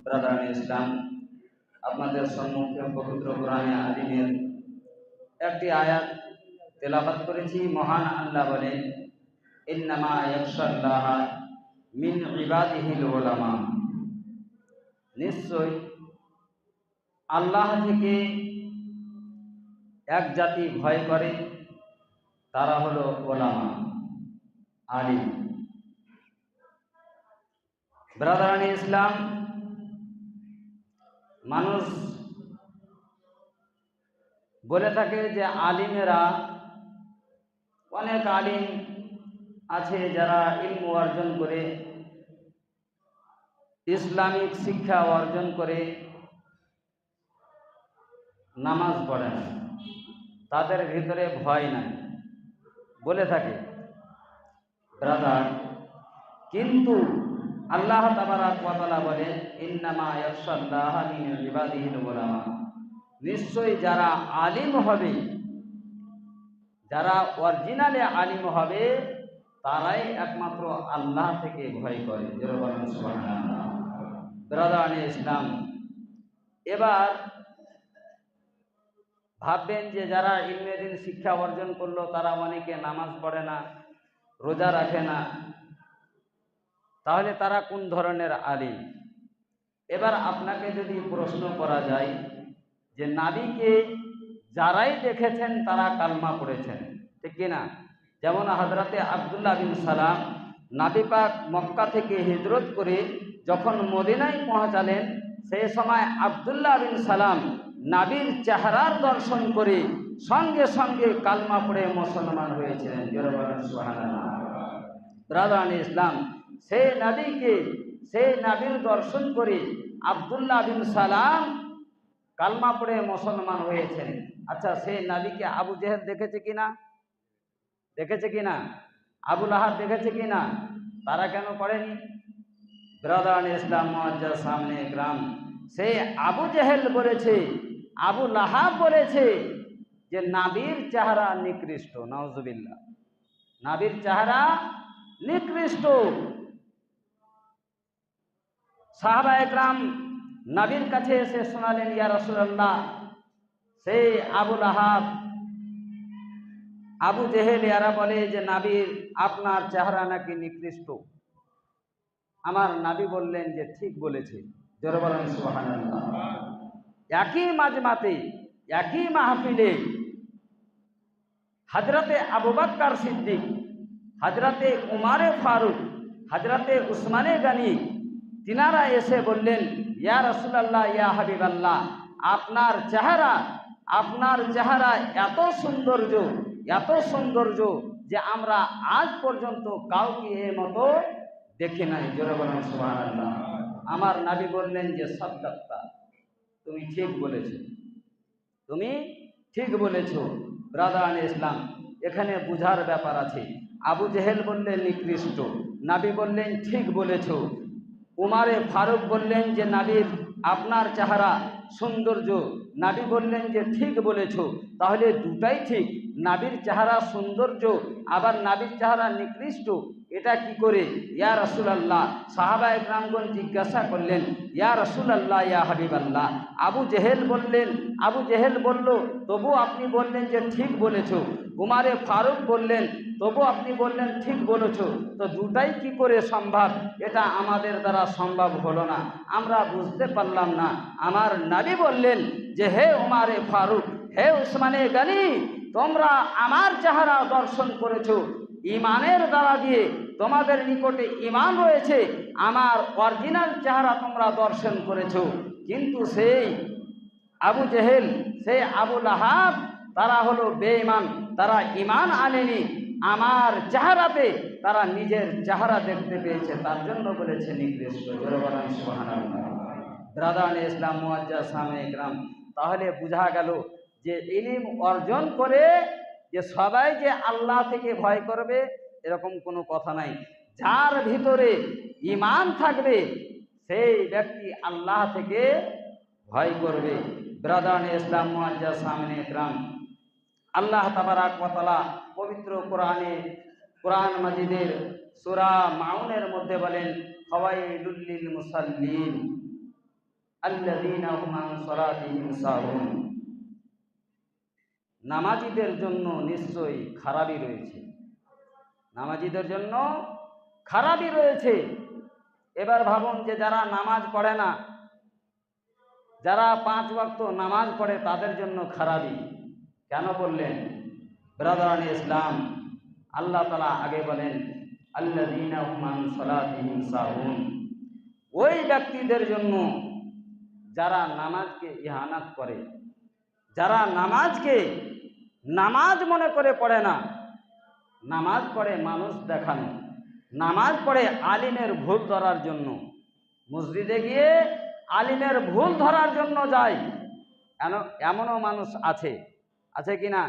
Brother ইসলাম, আপনাদের সম্মুখে পবিত্র কোরআনে আযীমের একটি আয়াত তেলাওয়াত করেছি। মহান আল্লাহ বলেন, ইন্নামা ইয়াখশাল্লাহা মিন ইবাদিহিল উলামা, নিশ্চয় আল্লাহ থেকে এক জাতি ভয় করে, তারা হলো ওলামা, আলিম। ব্রাদার ইসলাম, মানুষ বলে থাকে যে আলিমেরা, অনেক আলিম আছে যারা ইলম অর্জন করে, ইসলামিক শিক্ষা অর্জন করে, নামাজ পড়ে না, তাদের ভিতরে ভয় নাই বলে থাকে ব্রাদার। কিন্তু আল্লাহ তাবারাক ওয়া তাআলা বলেন, ইন্নামা ইয়াখশাল্লাহা মিন ইবাদিহিল উলামা, নিশ্চয়ই যারা আলিম হবে, যারা অরিজিনালে আলিম হবে, তারাই একমাত্র আল্লাহ থেকে ভয় করে। সুবহানাল্লাহ। ব্রাদার ইসলাম, এবার ভাববেন যে যারা ইলমে দ্বীন শিক্ষা অর্জন করলো, তারা অনেকে নামাজ পড়ে না, রোজা রাখে না, তাহলে তারা কোন ধরনের আলিম? এবার আপনাকে যদি প্রশ্ন করা যায় যে নাবিকে যারাই দেখেছেন তারা কালমা পড়েছেন, ঠিক কিনা? যেমন হযরতে আব্দুল্লাহ বিন সালাম, নবী পাক মক্কা থেকে হিজরত করে যখন মদিনায় পৌঁছালেন, সেই সময় আব্দুল্লাহ বিন সালাম নবীর চেহারার দর্শন করে সঙ্গে সঙ্গে কালমা পড়ে মুসলমান হয়েছিলেন। সুবহানাল্লাহ। ব্রাদার ইসলাম, সেই নবীকে, সেই নবীর দর্শন করে আব্দুল্লাহ বিন সালাম কালমা পড়ে মুসলমান হয়েছেন। আচ্ছা, সেই নবীকে আবু জেহেল দেখেছে কিনা? দেখেছে কিনা? আবু লাহাব দেখেছে কিনা? তারা কেন পড়েনি? ব্রাদার ইসলাম মুআজ্জাজ সামনে গ্রাম, সেই আবু জেহেল বলেছে, আবু লাহাব বলেছে যে নবীর চেহারা নিকৃষ্ট। নাউজুবিল্লাহ। নবীর চেহারা নিকৃষ্ট। সাহাবা একরাম নবীর কাছে এসে শোনালেন, ইয়া রাসূলুল্লাহ, সেই আবু লাহাব, আবু জেহেল এরা বলে যে নবীর আপনার চেহারা নাকি নিকৃষ্ট। আমার নবী বললেন যে ঠিক বলেছে। জোরে বলেন সুবহানাল্লাহ। একই মাজমাতে, একই মাহফিলে হযরতে আবু বকর সিদ্দিক, হযরতে উমারে ফারুক, হযরতে উসমানে গনি, তিনারা এসে বললেন, ইয়া রাসূলুল্লাহ, ইয়া হাবিবাল্লাহ, আপনার চেহারা এত সৌন্দর্য, এত সৌন্দর্য যে আমরা আজ পর্যন্ত কাউকে এর মতো দেখি নাই। জোরে বলেন সুবহানাল্লাহ। আমার নবী বললেন যে সাদাক্তা, তুমি ঠিক বলেছো, তুমি ঠিক বলেছো। ব্রাদার ইসলাম, এখানে বুঝার ব্যাপার আছে। আবু জেহেল বললেন নিকৃষ্ট, নবী বললেন ঠিক বলেছো। উমারে ফারুক বললেন যে নবীর আপনার চেহারা সৌন্দর্য, নবী বললেন যে ঠিক বলেছো। তাহলে দুটাই ঠিক, নবীর চেহারা সৌন্দর্য আবার নবীর চেহারা নিকৃষ্ট, এটা কি করে? ইয়া রাসূলুল্লাহ, সাহাবা একরামগণ জিজ্ঞাসা করলেন, ইয়া রাসূলুল্লাহ, ইয়া হাবিবাল্লাহ। আবু জেহেল বলল, তবু আপনি বললেন যে ঠিক বলেছো। উমারে ফারুক বললেন, তবু আপনি বললেন ঠিক বলেছো। তো দুটাই কি করে সম্ভব? এটা আমাদের দ্বারা সম্ভব হলো না, আমরা বুঝতে পারলাম না। আমার নবী বললেন যে হে উমারে ফারুক, হে উসমানে গনি, তোমরা আমার চেহারা দর্শন করেছো, ঈমানের দ্বারা দিয়ে তোমাদের নিকটে ঈমান রয়েছে, আমার অরিজিনাল চেহারা তোমরা দর্শন করেছো। কিন্তু সেই আবু জেহেল, সেই আবু লাহাব, তারা হলো বেঈমান, তারা ঈমান আনেনি। আমার চেহারাতে তারা নিজের চেহারা দেখতে পেয়েছে, তার জন্য বলেছে নিকৃষ্ট। জোরে বলেন সুবহানাল্লাহ। ব্রাদার ইসলাম মুআজ্জাজ সামনে ইকরাম, তাহলে বোঝা গেল যে ইলম অর্জন করে যে সবাই যে আল্লাহ থেকে ভয় করবে এরকম কোনো কথা নাই। যার ভিতরে ঈমান থাকবে সেই ব্যক্তি আল্লাহ থেকে ভয় করবে। ব্রাদার ইসলাম মুআজ্জাজ সামনে ইকরাম, আল্লাহ তাবারাক ওয়া তাআলা পবিত্র কোরআন মাজিদের সূরা মাউনের মধ্যে বলেন, ফাওয়াইলুল লিল মুসাল্লিন, আল্লাযীনা হুম আন সালাতিহিম সাহুন। নামাজীদের জন্য নিশ্চয়ই খারাপই রয়েছে, নামাজীদের জন্য খারাপই রয়েছে। এবার ভাবুন যে যারা নামাজ পড়ে না, যারা 5 ওয়াক্ত নামাজ পড়ে তাদের জন্য খারাপই কেন বললেন? ব্রাদারান ইসলাম, আল্লাহ তাআলা আগে বলেন আল্লাযীনা হুম আন সালাতিহিম সাহুন, ওই ব্যক্তিদের জন্য যারা নামাজকে ইহানাত করে, যারা নামাজকে নামাজ মনে করে পড়ে না। নামাজ পড়ে মানুষ দেখানো, নামাজ পড়ে আলিমের ভুল ধরার জন্য, মসজিদে গিয়ে আলিমের ভুল ধরার জন্য যায়। এমনও মানুষ আছে, আছে কি না?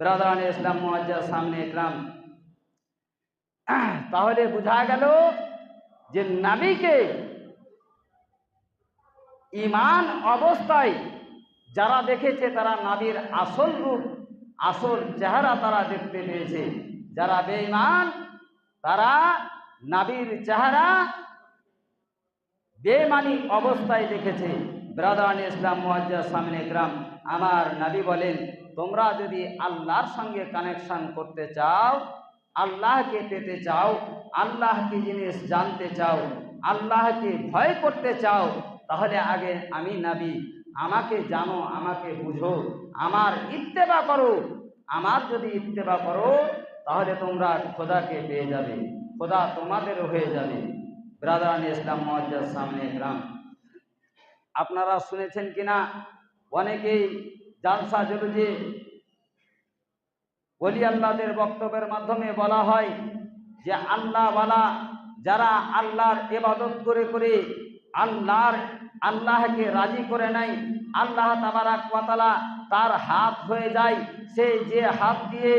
ব্রাদারান ইসলাম মুআজ্জাজ সামনে ইকরাম, তাহলে বোঝা গেল যে নবীকে ঈমান অবস্থায় যারা দেখেছে তারা নবীর আসল রূপ, আসল চেহারা তারা দেখতে পেয়েছে। যারা বেঈমান তারা নবীর চেহারা বেঈমানি অবস্থায় দেখেছে। ব্রাদারান ইসলাম মুআজ্জাজ সামনে ইকরাম, আমার নবী বলেন, তোমরা যদি আল্লাহর সঙ্গে কানেকশন করতে চাও, আল্লাহকে পেতে চাও, আল্লাহ কি জিনিস জানতে চাও, আল্লাহকে ভয় করতে চাও, তাহলে আগে আমি নবী, আমাকে জানো, আমাকে বুঝো, আমার ইত্তেবা করো। আমার যদি ইত্তেবা করো তাহলে তোমরা খোদাকে পেয়ে যাবে, খোদা তোমাদের হয়ে যাবে। ব্রাদারান ইসলাম মুআজ্জাজ সামনে ইকরাম, আপনারা শুনেছেন কিনা, অনেকেই জালসা জলুসে ওলি আল্লাহদের বক্তব্যের মাধ্যমে বলা হয় যে আল্লাহওয়ালা যারা আল্লাহর ইবাদত করে করে আল্লাহকে রাজি করে নাই, আল্লাহ তাবারাক ওয়া তাআলা তার হাত হয়ে যায়, সে যে হাত দিয়ে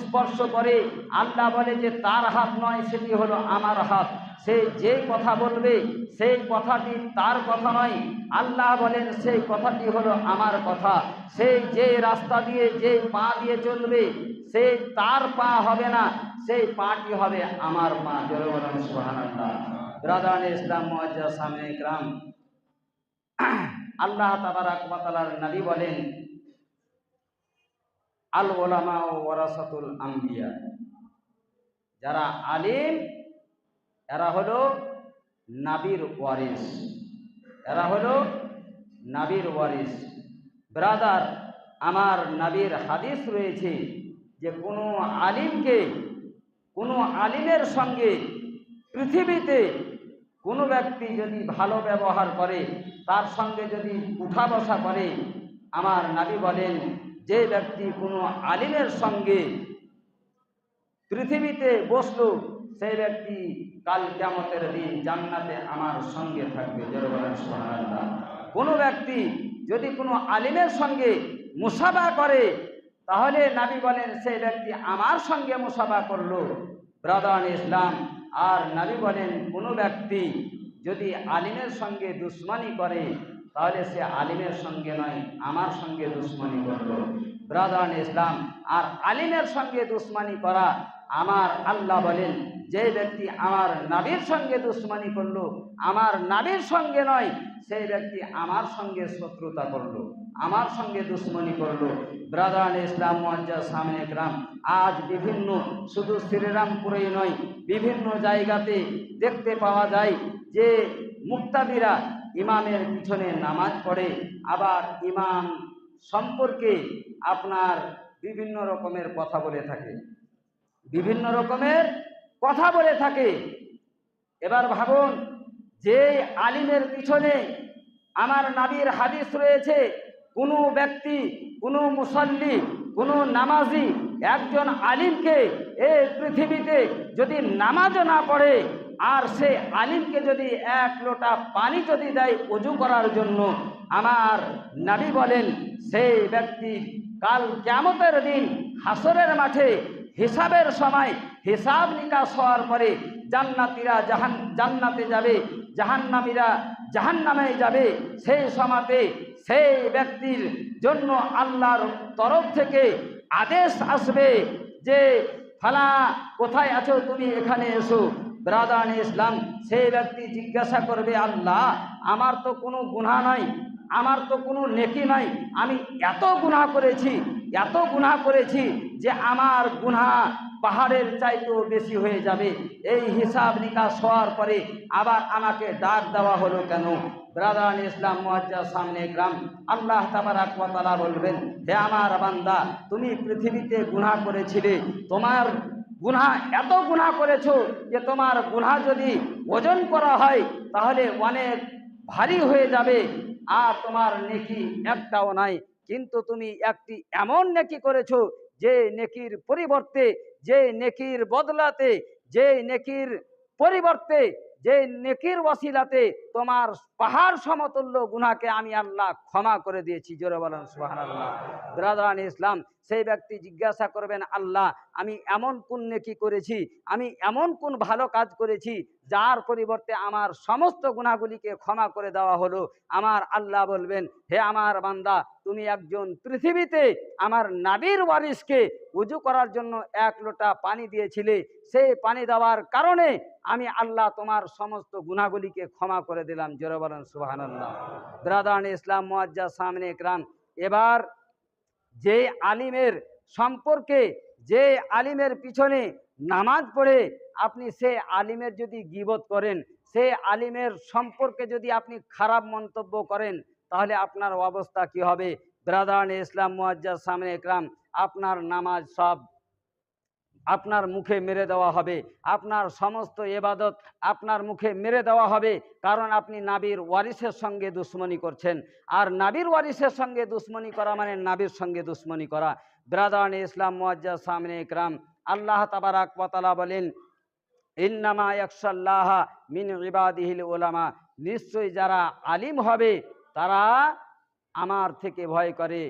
স্পর্শ করে আল্লাহ বলে যে তার হাত নয়, সেটি হলো আমার হাত। সে যে কথা বলবে সেই কথাটি তার কথা নয়, আল্লাহ বলেন সেই কথাটি হলো আমার কথা। সেই যে রাস্তা দিয়ে যে পা দিয়ে চলবে সেই তার পা হবে না, সেই পাটি হবে আমার পা। জোরে বলেন সুবহানাল্লাহ। ব্রাদারান ইসলাম মুআজ্জাজ সামনে ইকরাম, আল্লাহ তাবারাক ওয়া তাআলার নবী বলেন আল উলামা ওয়ারাসাতুল আম্বিয়া, যারা আলিম এরা হলো নবীর ওয়ারিস, এরা হলো নবীর ওয়ারিস। ব্রাদার, আমার নবীর হাদিস রয়েছে যে কোনো আলিমকে, কোনো আলিমের সঙ্গে পৃথিবীতে কোনো ব্যক্তি যদি ভালো ব্যবহার করে, তার সঙ্গে যদি উঠা বসা করে, আমার নবী বলেন যে ব্যক্তি কোনো আলিমের সঙ্গে পৃথিবীতে বসলো সেই ব্যক্তি কাল কিয়ামতের দিন জান্নাতে আমার সঙ্গে থাকবে। জোরে বলেন সুবহানাল্লাহ। কোনো ব্যক্তি যদি কোনো আলিমের সঙ্গে মুসাফা করে তাহলে নবী বলেন সেই ব্যক্তি আমার সঙ্গে মুসাফা করলো। ব্রাদারান ইসলাম, আর নবী বলেন কোনো ব্যক্তি যদি আলিমের সঙ্গে দুশমনি করে তাহলে সে আলিমের সঙ্গে নয়, আমার সঙ্গে দুশমনি করলো। ব্রাদারান ইসলাম, আর আলিমের সঙ্গে দুশমনি করা, আমার আল্লাহ বলেন যে ব্যক্তি আমার নবীর সঙ্গে দুশমনি করলো, আমার নবীর সঙ্গে নয়, সেই ব্যক্তি আমার সঙ্গে শত্রুতা করলো, আমার সঙ্গে দুশমনি করলো। ব্রাদারান ইসলাম মুআজ্জাজ সামনে ইকরাম, আজ বিভিন্ন, শুধু শ্রীরামপুরেই নয়, বিভিন্ন জায়গাতে দেখতে পাওয়া যায় যে মুক্তাদিরা ইমামের পিছনে নামাজ পড়ে, আবার ইমাম সম্পর্কে আপনার বিভিন্ন রকমের কথা বলে থাকে, বিভিন্ন রকমের কথা বলে থাকে। এবার ভাবুন, যে আলিমের পিছনে আমার নবীর হাদিস রয়েছে, কোনো ব্যক্তি, কোনো মুসল্লি, কোনো নামাজি একজন আলিমকে এই পৃথিবীতে যদি নামাজও না পড়ে, আর সে আলিমকে যদি 1 লোটা পানি যদি দেয় ওযু করার জন্য, আমার নবী বলেন সেই ব্যক্তি কাল কিয়ামতের দিন হাসরের মাঠে হিসাবের সময়, হিসাব নিকাশ হওয়ার পরে জান্নাতীরা জান্নাতে যাবে, জাহান্নামীরা জাহান্নামে যাবে। সেই সময়তে সেই ব্যক্তির জন্য আল্লাহর তরফ থেকে আদেশ আসবে যে ফালা, কোথায় আছো তুমি, এখানে এসো। ব্রাদারান ইসলাম, সেই ব্যক্তি জিজ্ঞাসা করবে, আল্লাহ আমার তো কোনো গুনাহ নাই, আমার তো কোনো নেকি নাই, আমি এত গুনাহ করেছি যে আমার গুনাহ পাহাড়ের চাইতেও বেশি হয়ে যাবে। এই হিসাব নিকাশ হওয়ার পরে আবার আমাকে ডাক দেওয়া হলো কেন? ব্রাদারান ইসলাম মুআজ্জাজ সামনে ইকরাম, আল্লাহ তাবারাক ওয়া তাআলা বলবেন, হে আমার বান্দা, তুমি পৃথিবীতে গুনাহ করেছিলে, তোমার গুনাহ এত গুনাহ করেছো যে তোমার গুনাহ যদি ওজন করা হয় তাহলে অনেক ভারী হয়ে যাবে, আর তোমার নেকি একটাও নাই। কিন্তু তুমি একটি এমন নেকি করেছো যে নেকির পরিবর্তে, যে নেকির বদলাতে, যে নেকির পরিবর্তে, যে নেকির ওয়াসিলাতে তোমার পাহাড় সমতুল্য গুনাহকে আমি আল্লাহ ক্ষমা করে দিয়েছি। জোরে বলেন সুবহানাল্লাহ। ব্রাদারান ইসলাম, সেই ব্যক্তি জিজ্ঞাসা করবেন, আল্লাহ আমি এমন কোন নেকি করেছি, আমি এমন কোন ভালো কাজ করেছি যার পরিবর্তে আমার সমস্ত গুনাহগুলিকে ক্ষমা করে দেওয়া হলো? আমার আল্লাহ বলবেন, হে আমার বান্দা, তুমি একজন পৃথিবীতে আমার নবীর ওয়ারিসকে ওযু করার জন্য 1 লোটা পানি দিয়েছিলে, সেই পানি দেওয়ার কারণে আমি আল্লাহ তোমার সমস্ত গুনাহগুলিকে ক্ষমা করে দিলাম। জোরে বলেন সুবহানাল্লাহ। ব্রাদারান ইসলাম মুআজ্জাজ সামনে ইকরাম, এবার যে আলিমের সম্পর্কে, যে আলিমের পিছনে নামাজ পড়ে আপনি সে আলিমের যদি গীবত করেন, সে আলিমের সম্পর্কে যদি আপনি খারাপ মন্তব্য করেন, তাহলে আপনার অবস্থা কি হবে? ব্রাদারান ইসলাম মুআজ্জাজ সামনে ইকরাম, আপনার নামাজ সব আপনার মুখে মেরে দেওয়া হবে, আপনার সমস্ত ইবাদত আপনার মুখে মেরে দেওয়া হবে, কারণ আপনি নবীর ওয়ারিসের সঙ্গে দুশ্মনী করছেন। আর নবীর ওয়ারিসের সঙ্গে দুশ্মনী করা মানে নবীর সঙ্গে দুশ্মনী করা। ব্রাদারান ইসলাম মুআজ্জাজ সামনে ইকরাম, আল্লাহ তাবারাক ওয়া তাআলা বলেন, ইন্নামা ইয়াখশাল্লাহ মিন ইবাদিহিল উলামা, নিশ্চয়ই যারা আলিম হবে তারা আমার থেকে ভয় করে,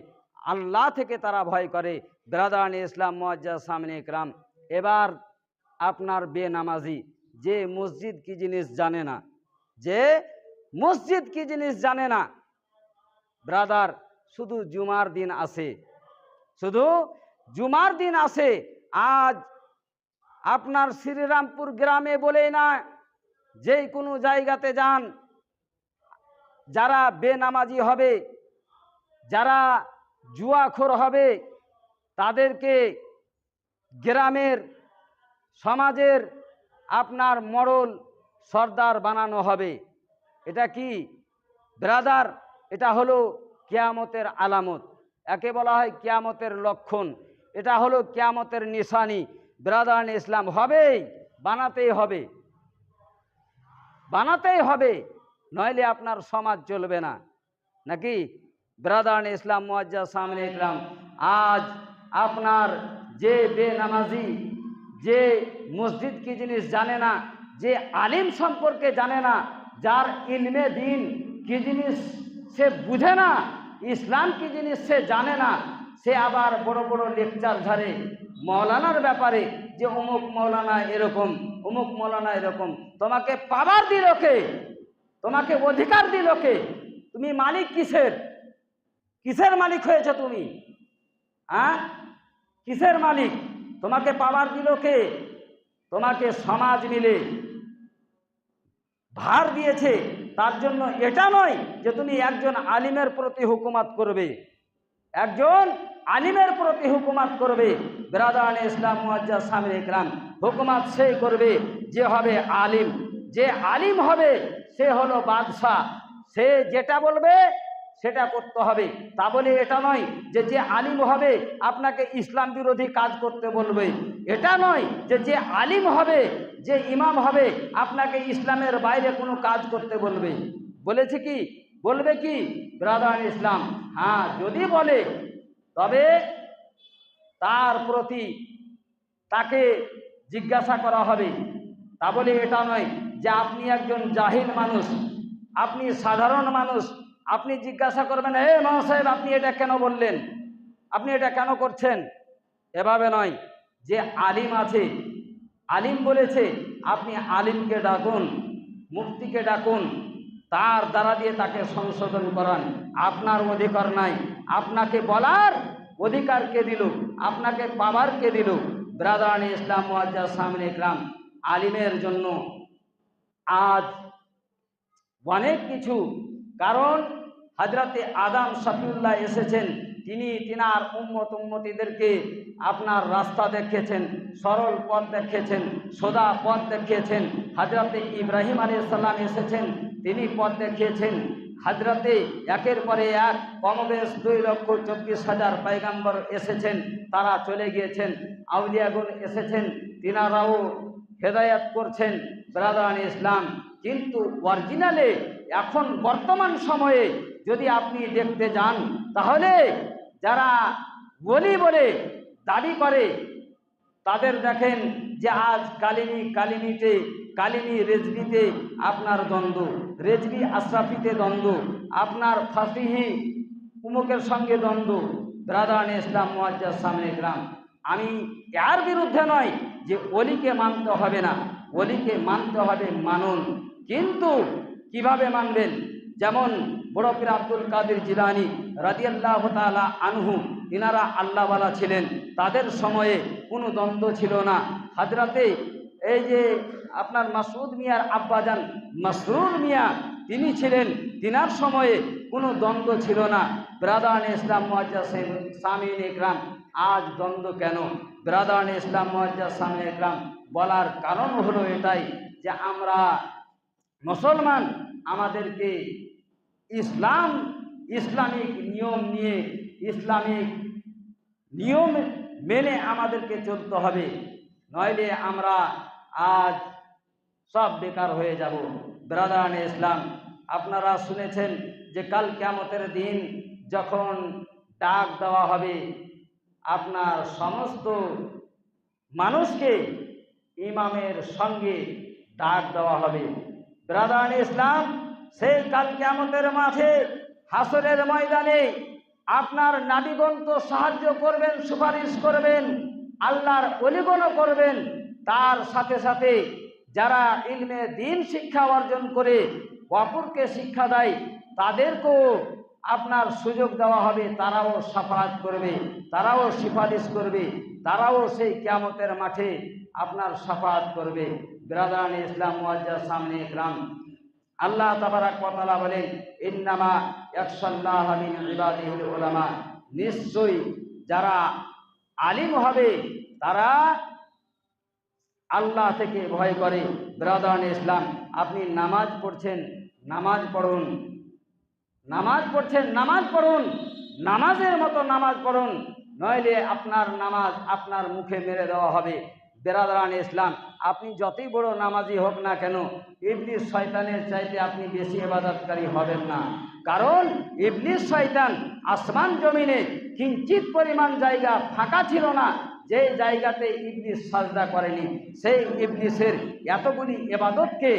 আল্লাহ থেকে তারা ভয় করে। ব্রাদারান ইসলাম মুআজ্জাজ সামনে ইকরাম, এবার আপনার বেনামাজি, যে মসজিদ কি জিনিস জানে না, যে মসজিদ কি জিনিস জানে না, ব্রাদার শুধু জুমার দিন আসে, শুধু জুমার দিন আসে। আজ আপনার শ্রীরামপুর গ্রামে বলেই না, যে কোনো জায়গাতে যান, যারা বেনামাজি হবে, যারা জুয়াখোর হবে, তাদেরকে গ্রামের সমাজের আপনার মডল সর্দার বানানো হবে। এটা কি ব্রাদার? এটা হলো কিয়ামতের আলামত, একে বলা হয় কিয়ামতের লক্ষণ, এটা হলো কিয়ামতের নিশানি। ব্রাদারান ইসলাম, হবেই, বানাতেই হবে, বানাতেই হবে, নইলে আপনার সমাজ চলবে না, নাকি? ব্রাদারান ইসলাম মুআজ্জাজ সামনে ইকরাম, আজ আপনার যে বেনামাজি, যে মসজিদ কি জিনিস জানে না, যে আলিম সম্পর্কে জানে না, যার ইলমে দিন কি জিনিস সে বুঝে না, ইসলাম কি জিনিস সে জানে না, সে আবার বড় বড় লেকচার ঝাড়ে মৌলানার ব্যাপারে, যে অমুক মৌলানা এরকম, অমুক মৌলানা এরকম। তোমাকে পাওয়ার দিল কে? তোমাকে অধিকার দিল কে? তুমি মালিক কিসের? কিসের মালিক হয়েছে তুমি? কিসের মালিক? তোমাকে পাওয়ার দিল কে? তোমাকে সমাজ মিলে ভার দিয়েছে, তার জন্য এটা নয় যে তুমি একজন আলিমের প্রতি হুকুমত করবে, একজন আলিমের প্রতি হুকুমত করবে। ব্রাদারান ইসলাম মুআজ্জাজ সামনে ইকরাম, হুকুমত সেই করবে যে হবে আলিম, যে আলিম হবে সে হলো বাদশাহ, সে যেটা বলবে সেটা করতে হবে। তা বলে এটা নয় যে যে আলিম হবে আপনাকে ইসলাম বিরোধী কাজ করতে বলবে, এটা নয় যে যে আলিম হবে, যে ইমাম হবে আপনাকে ইসলামের বাইরে কোনো কাজ করতে বলবে। বলেছে কি? বলবে কি? ব্রাদারান ইসলাম, হ্যাঁ যদি বলে তবে তার প্রতি তাকে জিজ্ঞাসা করা হবে। তা বলে এটা নয় যে আপনি একজন জাহিল মানুষ, আপনি সাধারণ মানুষ, আপনি জিজ্ঞাসা করবেন, হে মাওলানা সাহেব আপনি এটা কেন বললেন, আপনি এটা কেন করছেন? এভাবে নয়। যে আলিম আছে, আলিম বলেছে, আপনি আলিমকে ডাকুন, মুফতিকে ডাকুন, তার দ্বারা দিয়ে তাকে সংশোধন করান। আপনার অধিকার নাই, আপনাকে বলার অধিকার কে দিল? আপনাকে পাওয়ার কে দিল? ব্রাদারান ইসলাম মুআজ্জাজ সামনে ইকরাম, আলিমের জন্য আজ অনেক কিছু, কারণ হযরতে আদম শফিউল্লাহ এসেছেন, তিনি তিনার উম্মতিদেরকে আপনার রাস্তা দেখিয়েছেন, সরল পথ দেখিয়েছেন, সোজা পথ দেখিয়েছেন। হযরতে ইব্রাহিম আলাইহিস সালাম এসেছেন, তিনি পথ দেখিয়েছেন। হযরতে একের পরে এক কমবেশ 2,24,000 পয়গম্বর এসেছেন, তারা চলে গিয়েছেন। আউলিয়াগণ এসেছেন, তিনারাও হেদায়েত করছেন ব্রাদারান ইসলাম। কিন্তু অরিজিনালে এখন বর্তমান সময়ে যদি আপনি দেখতে যান, তাহলে যারা ওলি বলে দাবি করে তাদের দেখেন যে আজ কালিমি রেজবিতে আপনার দ্বন্দ্ব, রেজবি আশরাফিতে দ্বন্দ্ব, আপনার ফাসিহি উমুকের সঙ্গে দ্বন্দ্ব। ব্রাদারান ইসলাম মুআজ্জাজ সামনে গ্রাম, আমি এর বিরুদ্ধে নয় যে ওলিকে মানতে হবে না, ওলিকে মানতে হবে, মানুন। কিন্তু কিভাবে মানবেন? যেমন বড় পীর আব্দুল কাদের জিলানী রাদিয়াল্লাহু তাআলা আনহু, ইনারা আল্লাহওয়ালা ছিলেন, তাদের সময়ে কোনো দ্বন্দ্ব ছিল না। হযরতে এই যে আপনার মাসউদ মিয়ার আব্বাজান মাসরুর মিয়া, তিনি ছিলেন, তিনার সময়ে কোনো দ্বন্দ্ব ছিল না। ব্রাদারান ইসলাম মুআজ্জাজ সামিন ইকরাম, আজ দ্বন্দ্ব কেন? ব্রাদারান ইসলাম মুআজ্জাজ সামিন ইকরাম, বলার কারণ হলো এটাই যে আমরা মুসলমান, আমাদেরকে ইসলামিক নিয়ম নিয়ে, ইসলামিক নিয়ম মেনে আমাদেরকে চলতে হবে, নইলে আমরা আজ সব বেকার হয়ে যাব। ব্রাদারান ইসলাম, আপনারা শুনেছেন যে কাল কিয়ামতের দিন যখন ডাক দেওয়া হবে, আপনার সমস্ত মানুষকে ইমামের সঙ্গে ডাক দেওয়া হবে। ব্রাদারান ইসলাম, সেই কাল কিয়ামতের মাঠে, হাসরের ময়দানে আপনার নবীগণ তো সাহায্য করবেন, সুপারিশ করবেন, আল্লাহর ওলিগণও করবেন, তার সাথে সাথে যারা ইলমে দ্বীন শিক্ষা অর্জন করে অপরকে শিক্ষা দেয়, তাদেরকেও আপনার সুযোগ দেওয়া হবে, তারাও শাফাআত করবে, তারাও সুপারিশ করবে, তারাও সেই কিয়ামতের মাঠে আপনার শাফাআত করবে। ব্রাদারান ইসলাম মুআজ্জাজ সামনে ইকরাম, আল্লাহ তাবারাক ওয়া তাআলা বলেন, ইন্নামা ইয়াখশাল্লাহা মিন ইবাদিহিল উলামা, নিশ্চয়ই যারা আলিম হবে তারা আল্লাহ থেকে ভয় করে। ব্রাদারান ইসলাম, আপনি নামাজ পড়ছেন, নামাজ পড়ুন, নামাজ পড়ছেন, নামাজ পড়ুন, নামাজের মতো নামাজ পড়ুন, নইলে আপনার নামাজ আপনার মুখে মেরে দেওয়া হবে। ব্রাদারান ইসলাম, আপনি যতই বড় নামাজি হোক না কেন, ইবলিস শয়তানের চাইতে আপনি বেশি ইবাদতকারী হবেন না। কারণ ইবলিস শয়তান আসমান জমিনে কিঞ্চিত পরিমাণ জায়গা ফাঁকা ছিল না, যে জায়গাতে ইবলিস সাজদা করেনি, সেই ইবলিসের এতগুলি ইবাদতকে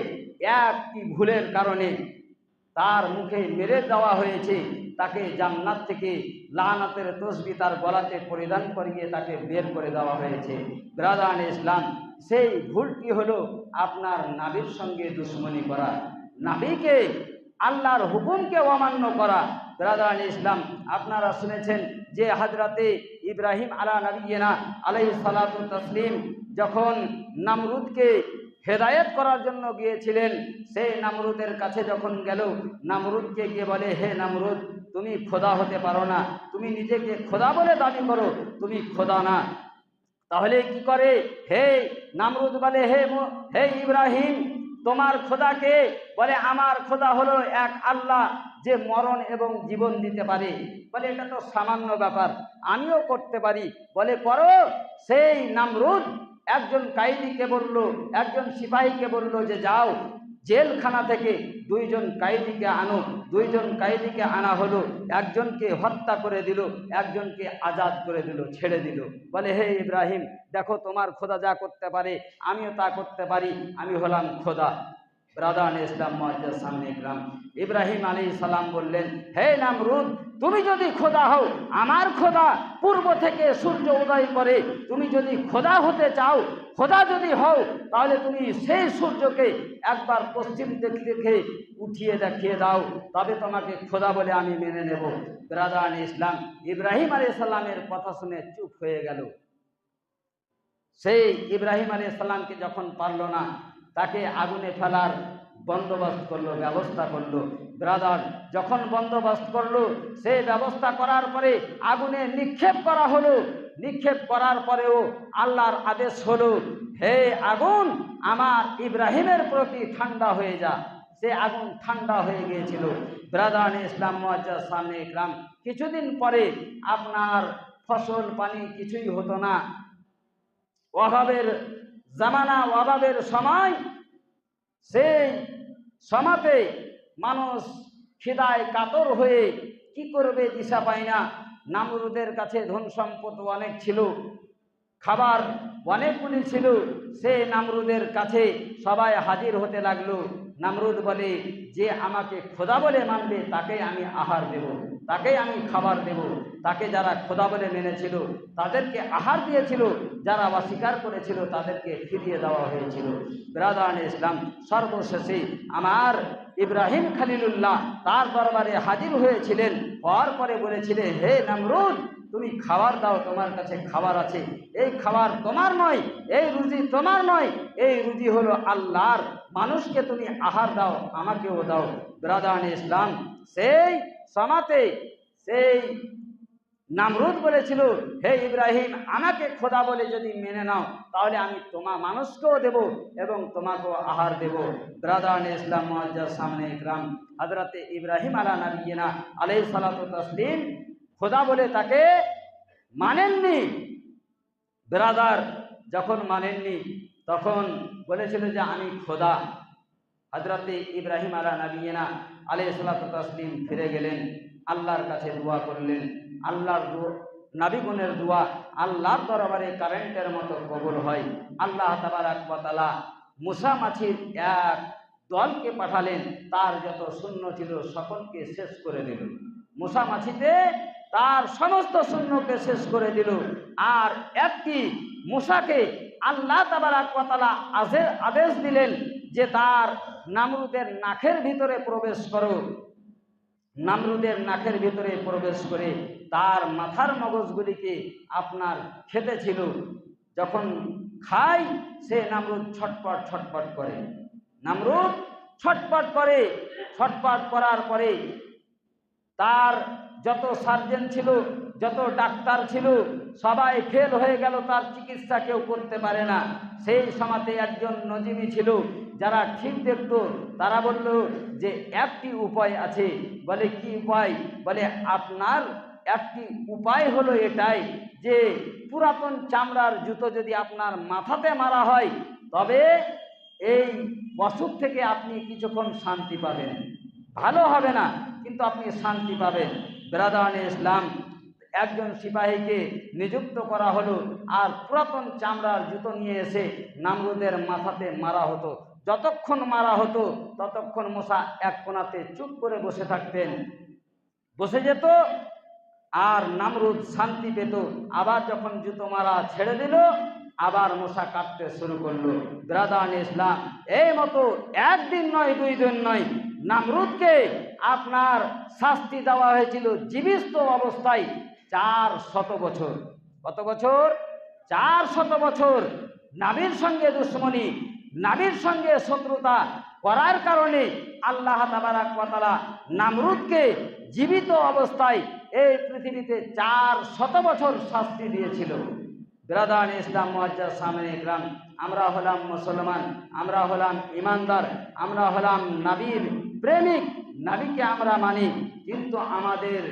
একটি ভুলের কারণে তার মুখে মেরে দেওয়া হয়েছে। তাকে জান্নাত থেকে লানাতের তসবিহ তার গলাতে পরিধান করিয়ে তাকে বের করে দেওয়া হয়েছে। ব্রাদারান ইসলাম, সেই ভুলটি হলো আপনার নবীর সঙ্গে দুশমনি করা, নবীকে, আল্লাহর হুকুমকে অমান্য করা। ব্রাদারান ইসলাম, আপনারা শুনেছেন যে হযরতে ইব্রাহিম আলা নবিয়িনা আলাইহিস সালাতু তাসলিম যখন নমরুদকে হেদায়েত করার জন্য গিয়েছিলেন, সেই নমরুদের কাছে যখন গেল, নমরুদকে গিয়ে বলে, হে নমরুদ, তুমি খোদা হতে পারো না, তুমি নিজেকে খোদা বলে দাবি করো, তুমি খোদা না। তাহলে কি করে? হে নমরুদ বলে, হে ইব্রাহিম, তোমার খোদাকে? বলে, আমার খোদা হলো এক আল্লাহ, যে মরণ এবং জীবন দিতে পারে। বলে, এটা তো সামান্য ব্যাপার, আমিও করতে পারি। বলে, করো। সেই নমরুদ একজন কায়েদিকে বলল, একজন সিপাহীকে বলল যে যাও জেলখানা থেকে 2 জন কায়েদিকে আনো। 2 জন কায়েদিকে আনা হলো, একজনকে হত্যা করে দিল, একজনকে আজাদ করে দিল, ছেড়ে দিল। বলে, হে ইব্রাহিম, দেখো তোমার খোদা যা করতে পারে আমিও তা করতে পারি, আমি হলাম খোদা। ব্রাদারান ইসলাম মুআজ্জাজ সামনে ইকরাম, ইব্রাহিম আলাইহিস সালাম বললেন, হে নমরুদ, তুমি যদি খোদা হও, আমার খোদা পূর্ব থেকে সূর্য উদয় করে, তুমি যদি খোদা হতে চাও, খোদা যদি হও, তাহলে তুমি সেই সূর্যকে একবার পশ্চিম দিক থেকে উঠিয়ে দেখিয়ে দাও, তবে তোমাকে খোদা বলে আমি মেনে নেব। ব্রাদারান ইসলাম, ইব্রাহিম আলাইহিস সালামের কথা শুনে চুপ হয়ে গেল। সেই ইব্রাহিম আলাইহিস সালামকে যখন পারল না, তাকে আগুনে ফেলার বন্দোবস্ত করলো, ব্যবস্থা করলো। ব্রাদার, যখন বন্দোবস্ত করলো, সেই ব্যবস্থা করার পরে আগুনে নিক্ষেপ করা হলো। নিক্ষেপ করার পরেও আল্লাহর আদেশ হলো, হে আগুন, আমার ইব্রাহিমের প্রতি ঠান্ডা হয়ে যা। সে আগুন ঠান্ডা হয়ে গিয়েছিল। ব্রাদার ইসলাম মুআজ্জাজ সামনে ইকরাম, কিছুদিন পরে আপনার ফসল পানি কিছুই হতো না। অভাবের জামানা, অভাবের সময়, সেই সমাতে মানুষ খিদায় কাতর হয়ে কি করবে দিশা পায় না। নামরুদের কাছে ধন সম্পদ অনেক ছিল, খাবার অনেকগুলি ছিল। সেই নামরুদের কাছে সবাই হাজির হতে লাগলো। নামরুদ বলে, যে আমাকে খোদা বলে মানবে তাকে আমি আহার দেব, তাকে আমি খাবার দেব। তাকে যারা খোদা বলে মেনেছিল তাদেরকে আহার দিয়েছিল, যারা অস্বীকার করেছিল তাদেরকে ফিরিয়ে দেওয়া হয়েছিল। ব্রাদার ইসলাম, সর্বশেষে আমার ইব্রাহিম খলিলুল্লাহ তার দরবারে হাজির হয়েছিলেন। হওয়ার পরে বলেছিলেন, হে নামরুদ, তুমি খাবার দাও, তোমার কাছে খাবার আছে। এই খাবার তোমার নয়, এই রুজি তোমার নয়, এই রুজি হলো আল্লাহর। মানুষকে তুমি আহার দাও, আমাকেও দাও। ব্রাদার ইসলাম, সেই সমাতে সেই নামরুদ বলেছিল, হে ইব্রাহিম, আমাকে খোদা বলে যদি মেনে নাও তাহলে আমি তোমার মানুষকেও দেব এবং তোমাকেও আহার দেব। ব্রাদার ইসলাম মুআজ্জাজ সামনে ইকরাম, হযরতে ইব্রাহিম আলা নবিয়িনা আলাইহিস সালাতু ওয়াস তাসলিম খোদা বলে তাকে মানেননি। ব্রাদার, যখন মানেননি তখন বলেছিল যে আমি খোদা। হযরতে ইব্রাহিম আলা নবিয়িনা আলাইহিস সালাতু ওয়াস তাসলিম ফিরে গেলেন, আল্লাহর কাছে দোয়া করলেন। আল্লাহর নাবিগণের দোয়া আল্লাহর দরবারে কারেন্টের মতো কবুল হয়। আল্লাহ তাবারাক ওয়া তাআলা মুসা মাছির এক দলকে পাঠালেন, তার যত শূন্য ছিল সকলকে শেষ করে দিল। মুসা মাছিতে তার সমস্ত শূন্যকে শেষ করে দিল। আর একটি মুসাকে আল্লাহ তাবারাক ওয়া তাআলা আদেশ দিলেন যে তার নামরুদের নাকের ভিতরে প্রবেশ করো। নামরুদের নাকের ভিতরে প্রবেশ করে তার মাথার মগজগুলিকে আপনার খেতে ছিল। যখন খায় সে নামরুদ ছটপট ছটপট করে। নামরুদ ছটপট করে। ছটপট করার পরে তার যত সার্জন ছিল, যত ডাক্তার ছিল, সবাই ফেল হয়ে গেল, তার চিকিৎসা কেউ করতে পারে না। সেই সময়তে একজন নজিমি ছিল, যারা ঠিক দেখত। তারা বলল যে একটি উপায় আছে। বলে কি উপায়? বলে আপনার একটি উপায় হলো এটাই যে পুরাতন চামড়ার জুতো যদি আপনার মাথাতে মারা হয় তবে এই অসুখ থেকে আপনি কিছুক্ষণ শান্তি পাবেন। ভালো হবে না, কিন্তু আপনি শান্তি পাবেন। ব্রাদার ইসলাম, একজন সিপাহীকে নিযুক্ত করা হলো, আর পুরাতন চামড়ার জুতো নিয়ে এসে নামরুদের মাথাতে মারা হতো। যতক্ষণ মারা হতো ততক্ষণ মুসা এক কোণাতে চুপ করে বসে থাকতেন, বসে যেত, আর নামরুদ শান্তি পেত। আবার যখন জুতো মারা ছেড়ে দিল, আবার মুসা কাটতে শুরু করলো। ব্রাদার ইসলাম, এই মতো একদিন নয়, 2 দিন নয়, নামরুদকে আপনার শাস্তি দেওয়া হয়েছিল জীবিত অবস্থায় 400 বছর। কত বছর? 400 বছর। নাবির সঙ্গে দুশ্মনী, নাবির সঙ্গে শত্রুতা করার কারণে আল্লাহ তাবারাক ওয়া তাআলা নামরুদকে জীবিত অবস্থায় এই পৃথিবীতে 400 বছর শাস্তি দিয়েছিল। ব্রাদার ইসলাম মুআজ্জাজ সামনে ইকরাম, আমরা হলাম মুসলমান, আমরা হলাম ইমানদার, আমরা হলাম নবীর প্রেমিক, নবীকে আমরা মানি, কিন্তু আমাদের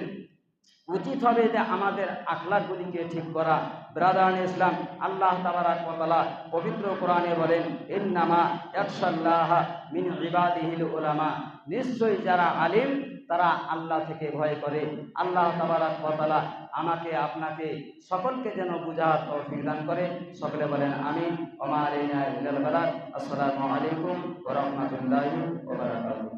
উচিত হবে যে আমাদের আখলাকগুলিকে ঠিক করা। ব্রাদার ইসলাম, আল্লাহ তাবারাক ওয়া তাআলা পবিত্র কোরআনে বলেন, ইন্নামা ইয়াখশাল্লাহ মিন ইবাদিহিল উলামা, নিশ্চয়ই যারা আলিম তারা আল্লাহ থেকে ভয় করে। আল্লাহ তাবারাক ওয়া তাআলা আমাকে আপনাকে সকলকে যেন বুঝার তৌফিক দান করে। সকলে বলেন আমিন। ওয়া মা আলাইনা ইল্লাল বালাগ। আসসালামু আলাইকুম ওয়া রাহমাতুল্লাহি ওয়া বারাকাতুহু।